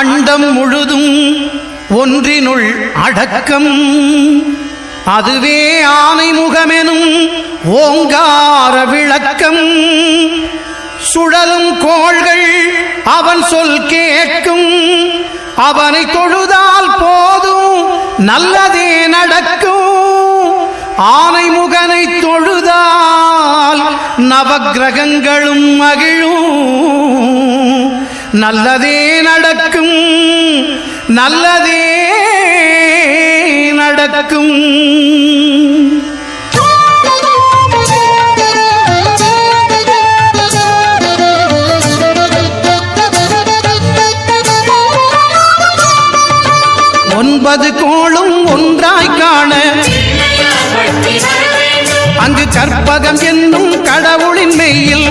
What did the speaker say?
அண்டம் முழுதும் ஒன்றினுள் அடக்கம். அதுவே ஆனை முகமெனும் ஓங்கார விளக்கம். சுழலும் கோள்கள் அவன் சொல் கேட்கும். அவனை தொழுதால் போதும் நல்லதே நடக்கும். ஆனை முகனை தொழுதால் நவக்கிரகங்களும் மகிழும். நல்லதே நடக்கும், நல்லதே நடக்கும். ஒன்பது கோளும் ஒன்றாய் காண அங்கு கற்பகம் என்னும் கடவுளின் மெய்யில்